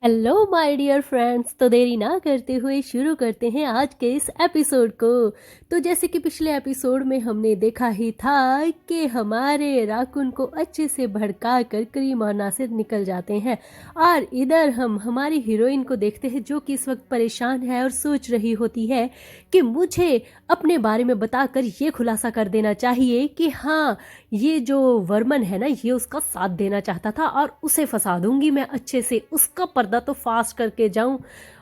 Hello my dear friends. तो देरी ना करते हुए शुरू करते हैं आज के इस एपिसोड को। तो जैसे कि पिछले एपिसोड में हमने देखा ही था कि हमारे राकुन को अच्छे से भड़का कर करीम और नासिर निकल जाते हैं और इधर हम हमारी हीरोइन को देखते हैं जो कि इस वक्त परेशान है और सोच रही होती है कि मुझे अपने बारे में बताकर ये खुलासा कर देना चाहिए कि हाँ, ये जो वर्मन है ना, ये उसका साथ देना चाहता था और उसे फंसा दूंगी मैं अच्छे से, उसका पर्दा तो फास्ट करके जाऊं।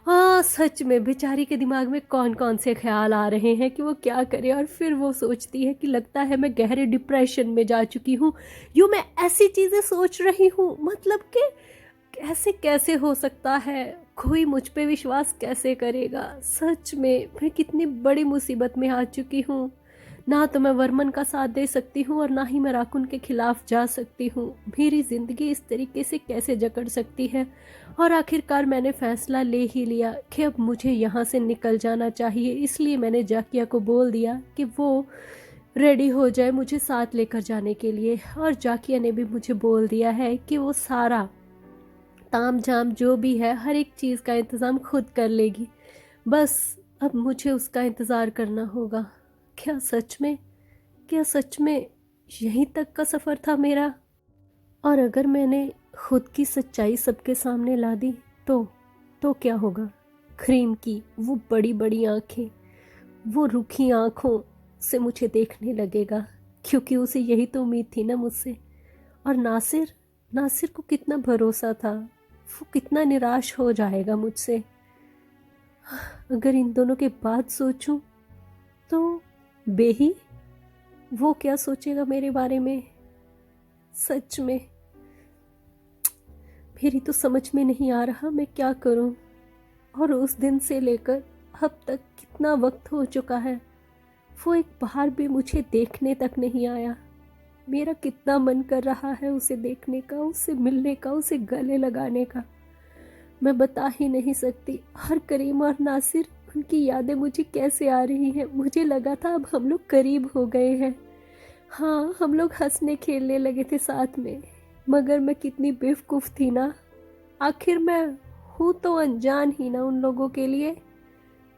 हाँ, सच में बेचारी के दिमाग में कौन कौन से ख्याल आ रहे हैं कि वो क्या करे। और फिर वो सोचती है कि लगता है मैं गहरे डिप्रेशन में जा चुकी हूँ, यूँ मैं ऐसी चीज़ें सोच रही हूँ। मतलब कि ऐसे कैसे हो सकता है, कोई मुझ पे विश्वास कैसे करेगा। सच में मैं कितनी बड़ी मुसीबत में आ चुकी हूँ। ना तो मैं वर्मन का साथ दे सकती हूँ और ना ही मैं राकुन के खिलाफ जा सकती हूँ। मेरी ज़िंदगी इस तरीके से कैसे जकड़ सकती है। और आखिरकार मैंने फ़ैसला ले ही लिया कि अब मुझे यहाँ से निकल जाना चाहिए। इसलिए मैंने जाकिया को बोल दिया कि वो रेडी हो जाए मुझे साथ लेकर जाने के लिए। और जाकिया ने भी मुझे बोल दिया है कि वो सारा ताम झाम जो भी है हर एक चीज़ का इंतज़ाम खुद कर लेगी। बस अब मुझे उसका इंतज़ार करना होगा। क्या सच में, क्या सच में यहीं तक का सफ़र था मेरा? और अगर मैंने खुद की सच्चाई सबके सामने ला दी तो क्या होगा? क्रीम की वो बड़ी बड़ी आंखें, वो रुखी आंखों से मुझे देखने लगेगा, क्योंकि उसे यही तो उम्मीद थी ना मुझसे। और नासिर, नासिर को कितना भरोसा था, वो कितना निराश हो जाएगा मुझसे। अगर इन दोनों के बाद सोचूं तो बेही, वो क्या सोचेगा मेरे बारे में? सच में मेरी तो समझ में नहीं आ रहा मैं क्या करूं। और उस दिन से लेकर अब तक कितना वक्त हो चुका है, वो एक बार भी मुझे देखने तक नहीं आया। मेरा कितना मन कर रहा है उसे देखने का, उससे मिलने का, उसे गले लगाने का, मैं बता ही नहीं सकती। हर करीम और नासिर, उनकी यादें मुझे कैसे आ रही हैं। मुझे लगा था अब हम लोग करीब हो गए हैं। हाँ, हम लोग हंसने खेलने लगे थे साथ में, मगर मैं कितनी बेवकूफ़ थी ना। आखिर मैं हूँ तो अनजान ही ना उन लोगों के लिए।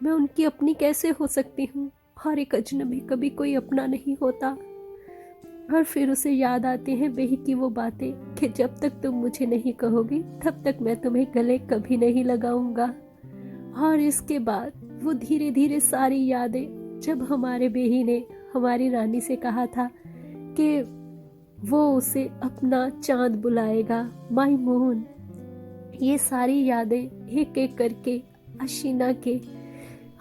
मैं उनकी अपनी कैसे हो सकती हूँ? हर एक अजनबी कभी कोई अपना नहीं होता। और फिर उसे याद आती हैं बेही की वो बातें कि जब तक तुम मुझे नहीं कहोगी तब तक मैं तुम्हें गले कभी नहीं लगाऊंगा। और इसके बाद वो धीरे धीरे सारी यादें, जब हमारे बेही ने हमारी रानी से कहा था कि वो उसे अपना चांद बुलाएगा, माय मून, ये सारी यादें एक एक करके अशीना के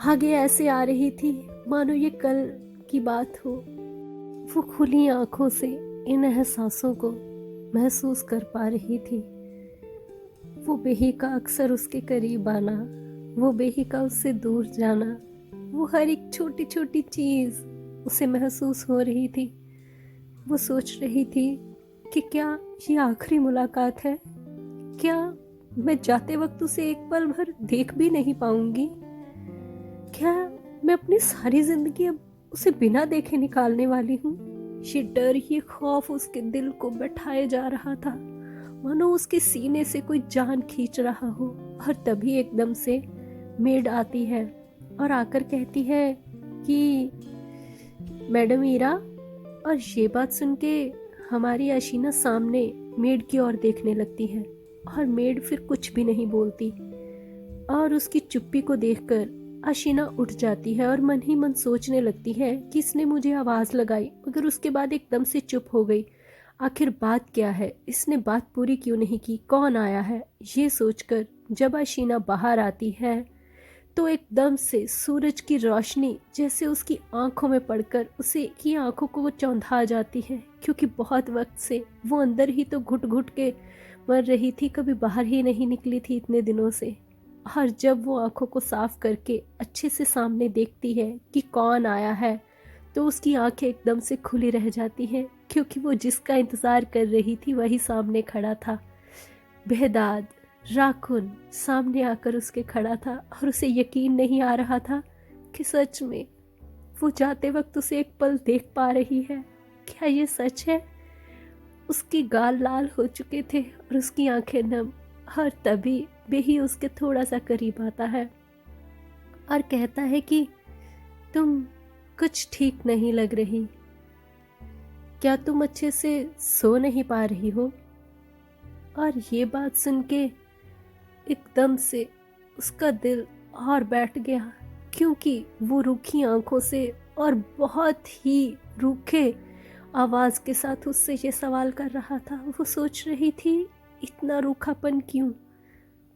आगे ऐसे आ रही थी मानो ये कल की बात हो। वो खुली आंखों से इन एहसासों को महसूस कर पा रही थी। वो बेही का अक्सर उसके करीब आना, वो बेही का उससे दूर जाना, वो हर एक छोटी छोटी चीज़ उसे महसूस हो रही थी। वो सोच रही थी कि क्या ये आखिरी मुलाकात है? क्या मैं जाते वक्त उसे एक पल भर देख भी नहीं पाऊंगी? क्या मैं अपनी सारी जिंदगी अब उसे बिना देखे निकालने वाली हूँ? ये डर, ये खौफ उसके दिल को बैठाए जा रहा था, मानो उसके सीने से कोई जान खींच रहा हो। और तभी एकदम से मेड आती है और आकर कहती है कि मैडम ईरा। और ये बात सुन के हमारी अशीना सामने मेड की ओर देखने लगती है और मेड फिर कुछ भी नहीं बोलती। और उसकी चुप्पी को देखकर अशीना उठ जाती है और मन ही मन सोचने लगती है कि इसने मुझे आवाज़ लगाई मगर उसके बाद एकदम से चुप हो गई। आखिर बात क्या है, इसने बात पूरी क्यों नहीं की, कौन आया है? ये सोचकर जब अशीना बाहर आती है तो एकदम से सूरज की रोशनी जैसे उसकी आंखों में पड़कर उसे की आंखों को वो चौंधा जाती है, क्योंकि बहुत वक्त से वो अंदर ही तो घुट घुट के मर रही थी, कभी बाहर ही नहीं निकली थी इतने दिनों से। और जब वो आंखों को साफ करके अच्छे से सामने देखती है कि कौन आया है तो उसकी आंखें एकदम से खुली रह जाती हैं, क्योंकि वो जिसका इंतज़ार कर रही थी वही सामने खड़ा था। बेहदाद राकुन सामने आकर उसके खड़ा था और उसे यकीन नहीं आ रहा था कि सच में वो जाते वक्त उसे एक पल देख पा रही है। क्या ये सच है? उसकी गाल लाल हो चुके थे और उसकी आंखें नम। और तभी बेही उसके थोड़ा सा करीब आता है और कहता है कि तुम कुछ ठीक नहीं लग रही। क्या तुम अच्छे से सो नहीं पा रही हो? और ये बात सुन के एकदम से उसका दिल और बैठ गया, क्योंकि वो रूखी आंखों से और बहुत ही रूखे आवाज़ के साथ उससे ये सवाल कर रहा था। वो सोच रही थी, इतना रूखापन क्यों?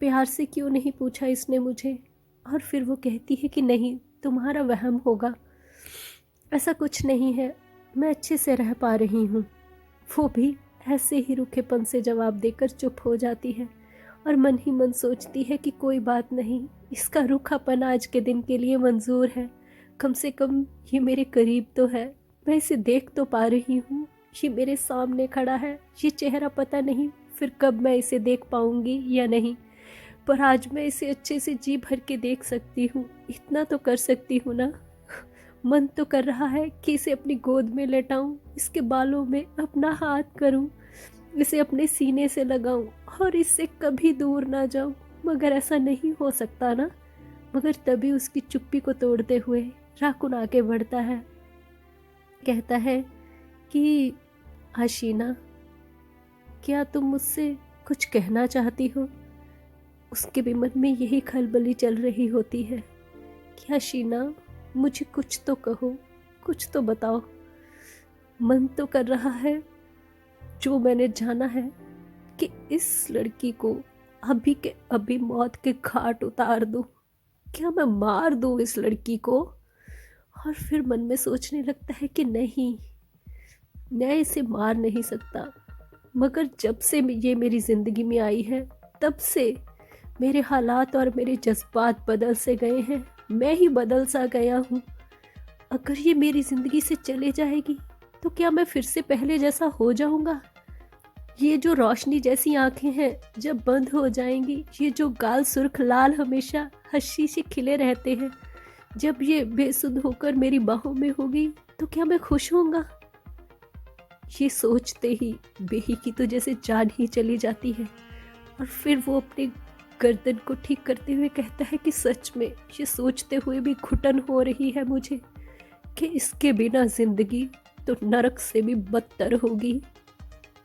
प्यार से क्यों नहीं पूछा इसने मुझे? और फिर वो कहती है कि नहीं, तुम्हारा वहम होगा, ऐसा कुछ नहीं है, मैं अच्छे से रह पा रही हूँ। वो भी ऐसे ही रूखेपन से जवाब देकर चुप हो जाती है और मन ही मन सोचती है कि कोई बात नहीं, इसका रूखापन आज के दिन के लिए मंजूर है, कम से कम ये मेरे करीब तो है, मैं इसे देख तो पा रही हूँ, ये मेरे सामने खड़ा है। ये चेहरा पता नहीं फिर कब मैं इसे देख पाऊंगी या नहीं, पर आज मैं इसे अच्छे से जी भर के देख सकती हूँ, इतना तो कर सकती हूँ ना। मन तो कर रहा है कि इसे अपनी गोद में लेटाऊं, इसके बालों में अपना हाथ करूं, इसे अपने सीने से लगाऊं और इससे कभी दूर ना जाऊं, मगर ऐसा नहीं हो सकता ना। मगर तभी उसकी चुप्पी को तोड़ते हुए राकुन आगे बढ़ता है, कहता है कि आशीना, क्या तुम मुझसे कुछ कहना चाहती हो? उसके भी मन में यही खलबली चल रही होती है कि आशीना, मुझे कुछ तो कहो, कुछ तो बताओ। मन तो कर रहा है, जो मैंने जाना है, कि इस लड़की को अभी के अभी मौत के घाट उतार दूं। क्या मैं मार दूं इस लड़की को? और फिर मन में सोचने लगता है कि नहीं, मैं इसे मार नहीं सकता, मगर जब से ये मेरी ज़िंदगी में आई है तब से मेरे हालात और मेरे जज्बात बदल से गए हैं, मैं ही बदल सा गया हूँ। अगर ये मेरी ज़िंदगी से चले जाएगी तो क्या मैं फिर से पहले जैसा हो जाऊँगा? ये जो रोशनी जैसी आंखें हैं जब बंद हो जाएंगी, ये जो गाल सुर्ख लाल हमेशा हंसी से खिले रहते हैं, जब ये बेसुध होकर मेरी बाहों में होगी तो क्या मैं खुश होऊंगा? ये सोचते ही बेही की तो जैसे जान ही चली जाती है और फिर वो अपने गर्दन को ठीक करते हुए कहता है कि सच में ये सोचते हुए भी घुटन हो रही है मुझे कि इसके बिना जिंदगी तो नरक से भी बदतर होगी।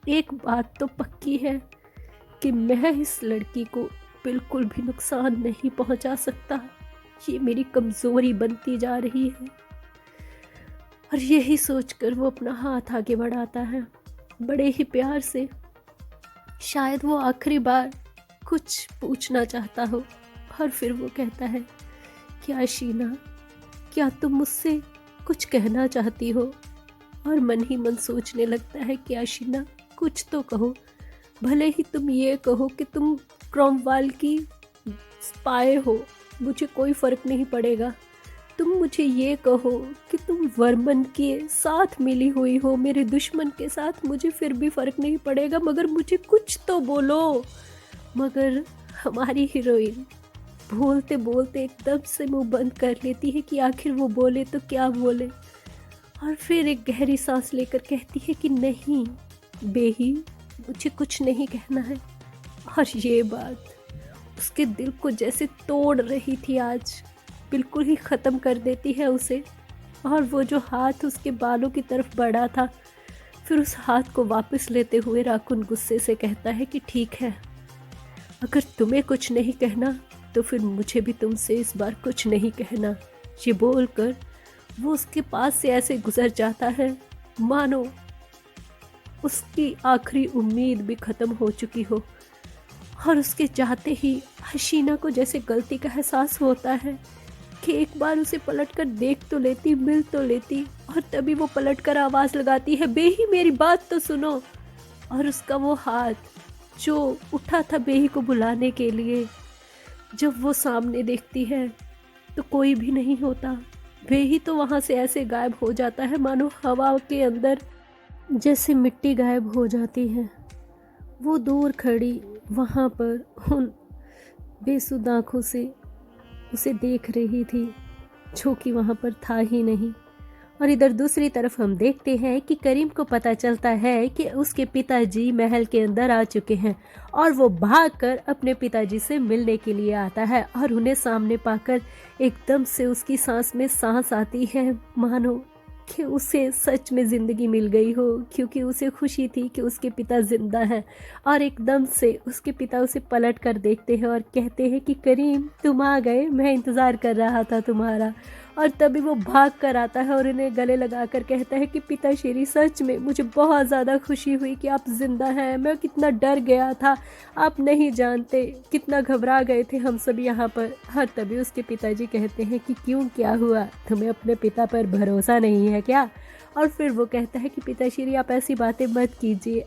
एक बात तो पक्की है कि मैं इस लड़की को बिल्कुल भी नुकसान नहीं पहुंचा सकता, ये मेरी कमज़ोरी बनती जा रही है। और यही सोचकर वो अपना हाथ आगे बढ़ाता है बड़े ही प्यार से, शायद वो आखिरी बार कुछ पूछना चाहता हो। और फिर वो कहता है कि आशीना, क्या तुम मुझसे कुछ कहना चाहती हो? और मन ही मन सोचने लगता है कि आशीना, कुछ तो कहो, भले ही तुम ये कहो कि तुम क्रॉमवाल की स्पाई हो, मुझे कोई फ़र्क नहीं पड़ेगा। तुम मुझे ये कहो कि तुम वर्मन के साथ मिली हुई हो, मेरे दुश्मन के साथ, मुझे फिर भी फ़र्क नहीं पड़ेगा, मगर मुझे कुछ तो बोलो। मगर हमारी हीरोइन बोलते बोलते एकदम से मुंह बंद कर लेती है कि आखिर वो बोले तो क्या बोले। और फिर एक गहरी सांस लेकर कहती है कि नहीं बेही, मुझे कुछ नहीं कहना है। और ये बात उसके दिल को जैसे तोड़ रही थी, आज बिल्कुल ही ख़त्म कर देती है उसे। और वो जो हाथ उसके बालों की तरफ बढ़ा था, फिर उस हाथ को वापस लेते हुए राकुन गुस्से से कहता है कि ठीक है, अगर तुम्हें कुछ नहीं कहना तो फिर मुझे भी तुमसे इस बार कुछ नहीं कहना। ये बोलकर वो उसके पास से ऐसे गुजर जाता है मानो उसकी आखिरी उम्मीद भी ख़त्म हो चुकी हो। और उसके जाते ही हसीना को जैसे गलती का एहसास होता है कि एक बार उसे पलटकर देख तो लेती, मिल तो लेती, और तभी वो पलटकर आवाज़ लगाती है, बेही मेरी बात तो सुनो। और उसका वो हाथ जो उठा था बेही को बुलाने के लिए, जब वो सामने देखती है तो कोई भी नहीं होता। बेही तो वहाँ से ऐसे गायब हो जाता है मानो हवा के अंदर जैसे मिट्टी गायब हो जाती है। वो दूर खड़ी वहाँ पर उन बेसुध आँखों से उसे देख रही थी, जो कि वहाँ पर था ही नहीं। और इधर दूसरी तरफ हम देखते हैं कि करीम को पता चलता है कि उसके पिताजी महल के अंदर आ चुके हैं और वो भागकर अपने पिताजी से मिलने के लिए आता है और उन्हें सामने पाकर एकदम से उसकी सांस में सांस आती है, मानो कि उसे सच में ज़िंदगी मिल गई हो, क्योंकि उसे खुशी थी कि उसके पिता जिंदा हैं। और एकदम से उसके पिता उसे पलट कर देखते हैं और कहते हैं कि करीम तुम आ गए, मैं इंतज़ार कर रहा था तुम्हारा। और तभी वो भाग कर आता है और इन्हें गले लगाकर कहता है कि पिताश्री सच में मुझे बहुत ज़्यादा खुशी हुई कि आप ज़िंदा हैं, मैं कितना डर गया था, आप नहीं जानते कितना घबरा गए थे हम सब यहाँ पर। और तभी उसके पिताजी कहते हैं कि क्यों, क्या हुआ, तुम्हें अपने पिता पर भरोसा नहीं है क्या? और फिर वो कहता है कि पिताश्री आप ऐसी बातें मत कीजिए,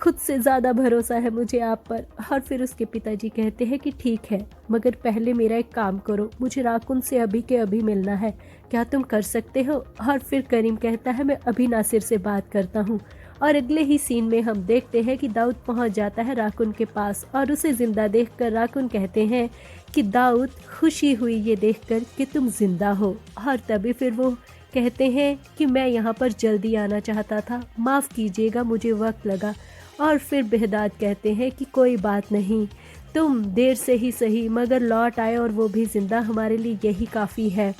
खुद से ज़्यादा भरोसा है मुझे आप पर। और फिर उसके पिताजी कहते हैं कि ठीक है, मगर पहले मेरा एक काम करो, मुझे राकुन से अभी के अभी मिलना है, क्या तुम कर सकते हो? और फिर करीम कहता है मैं अभी नासिर से बात करता हूँ। और अगले ही सीन में हम देखते हैं कि दाऊद पहुँच जाता है राकुन के पास और उसे ज़िंदा देखकर राकुन कहते हैं कि दाऊद खुशी हुई ये देखकर कि तुम ज़िंदा हो। और तभी फिर वो कहते हैं कि मैं यहाँ पर जल्दी आना चाहता था, माफ़ कीजिएगा मुझे वक्त लगा। और फिर बेहदाद कहते हैं कि कोई बात नहीं, तुम देर से ही सही मगर लौट आए और वो भी ज़िंदा, हमारे लिए यही काफ़ी है।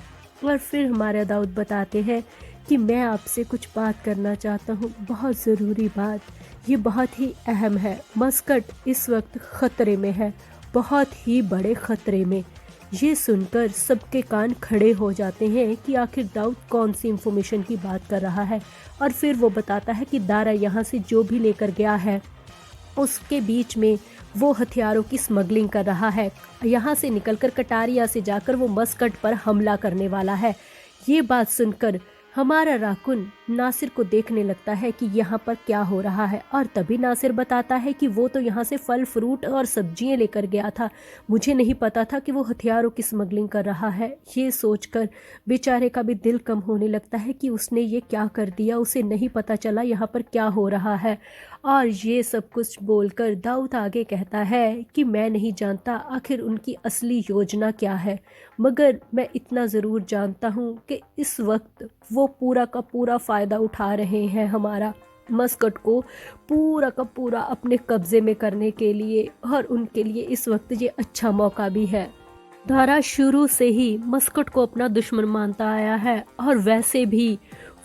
और फिर हमारे दाऊद बताते हैं कि मैं आपसे कुछ बात करना चाहता हूँ, बहुत ज़रूरी बात, ये बहुत ही अहम है। मस्कट इस वक्त ख़तरे में है, बहुत ही बड़े ख़तरे में। ये सुनकर सबके कान खड़े हो जाते हैं कि आखिर दाऊद कौन सी इंफॉर्मेशन की बात कर रहा है। और फिर वो बताता है कि दारा यहाँ से जो भी लेकर गया है उसके बीच में वो हथियारों की स्मगलिंग कर रहा है, यहाँ से निकलकर कटारिया से जाकर वो मस्कट पर हमला करने वाला है। ये बात सुनकर हमारा राकुन नासिर को देखने लगता है कि यहाँ पर क्या हो रहा है। और तभी नासिर बताता है कि वो तो यहाँ से फल फ्रूट और सब्जियाँ लेकर गया था, मुझे नहीं पता था कि वो हथियारों की स्मगलिंग कर रहा है। ये सोचकर बेचारे का भी दिल कम होने लगता है कि उसने ये क्या कर दिया, उसे नहीं पता चला यहाँ पर क्या हो रहा है। और ये सब कुछ बोलकर दाऊद आगे कहता है कि मैं नहीं जानता आखिर उनकी असली योजना क्या है, मगर मैं इतना ज़रूर जानता हूँ कि इस वक्त वो पूरा का पूरा फ़ायदा उठा रहे हैं हमारा मस्कट को पूरा का पूरा अपने कब्ज़े में करने के लिए। और उनके लिए इस वक्त ये अच्छा मौका भी है। दारा शुरू से ही मस्कट को अपना दुश्मन मानता आया है और वैसे भी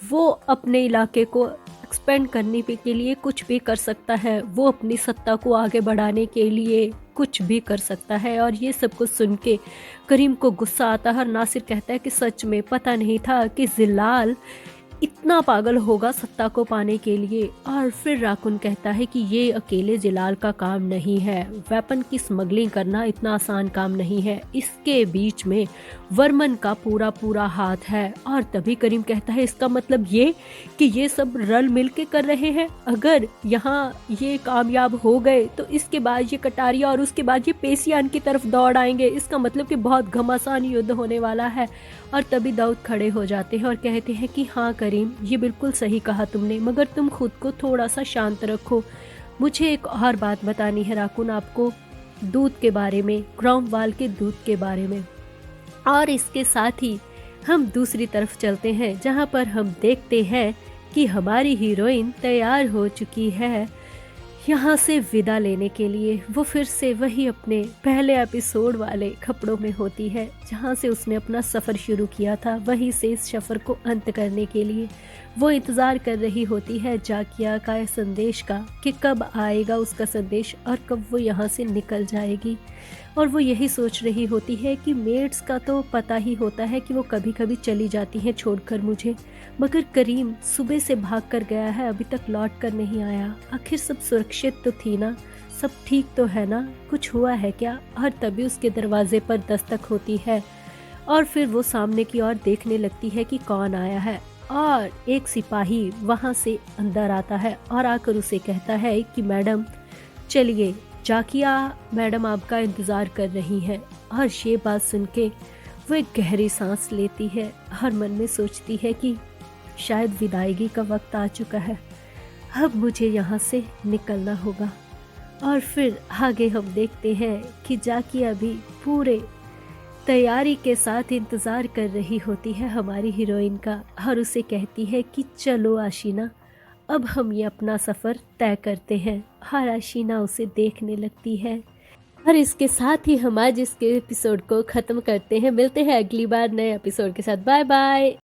वो अपने इलाके को एक्सपेंड करने के लिए कुछ भी कर सकता है, वो अपनी सत्ता को आगे बढ़ाने के लिए कुछ भी कर सकता है। और ये सब कुछ सुन के करीम को गुस्सा आता है और नासिर कहता है कि सच में पता नहीं था कि जिलाल इतना पागल होगा सत्ता को पाने के लिए। और फिर राकुन कहता है कि ये अकेले जिलाल का काम नहीं है, वेपन की स्मगलिंग करना इतना आसान काम नहीं है, इसके बीच में वर्मन का पूरा पूरा हाथ है। और तभी करीम कहता है इसका मतलब ये कि ये सब रल मिल के कर रहे हैं, अगर यहाँ ये कामयाब हो गए तो इसके बाद ये कटारिया और उसके बाद ये पेशियान की तरफ दौड़ आएंगे, इसका मतलब कि बहुत घमासान युद्ध होने वाला है। और तभी दाऊद खड़े हो जाते हैं और कहते हैं कि हाँ करीम, ये बिल्कुल सही कहा तुमने, मगर तुम खुद को थोड़ा सा शांत रखो। मुझे एक और बात बतानी है राकुन आपको, दूध के बारे में, क्राउन वाल के दूध के बारे में। और इसके साथ ही हम दूसरी तरफ चलते हैं जहाँ पर हम देखते हैं कि हमारी हीरोइन तैयार हो चुकी है यहाँ से विदा लेने के लिए। वो फिर से वही अपने पहले एपिसोड वाले कपड़ों में होती है जहाँ से उसने अपना सफ़र शुरू किया था, वहीं से इस सफ़र को अंत करने के लिए वो इंतज़ार कर रही होती है जाकिया का संदेश का कि कब आएगा उसका संदेश और कब वो यहाँ से निकल जाएगी। और वो यही सोच रही होती है कि मेड्स का तो पता ही होता है कि वो कभी कभी चली जाती हैं छोड़कर मुझे, मगर करीम सुबह से भाग कर गया है, अभी तक लौट कर नहीं आया, आखिर सब सुरक्षित तो थी ना, सब ठीक तो है ना, कुछ हुआ है क्या? और तभी उसके दरवाजे पर दस्तक होती है और फिर वो सामने की ओर देखने लगती है कि कौन आया है। और एक सिपाही वहाँ से अंदर आता है और आकर उसे कहता है कि मैडम चलिए, जाकिया मैडम आपका इंतज़ार कर रही हैं। और ये बात सुन के वो एक गहरी सांस लेती है और मन में सोचती है कि शायद विदायगी का वक्त आ चुका है, अब मुझे यहाँ से निकलना होगा। और फिर आगे हम देखते हैं कि जाकिया भी पूरे तैयारी के साथ इंतज़ार कर रही होती है हमारी हीरोइन का और उसे कहती है कि चलो आशीना, अब हम ये अपना सफ़र तय करते हैं। और आशीना उसे देखने लगती है। और इसके साथ ही हम आज इसके एपिसोड को ख़त्म करते हैं। मिलते हैं अगली बार नए एपिसोड के साथ। Bye bye.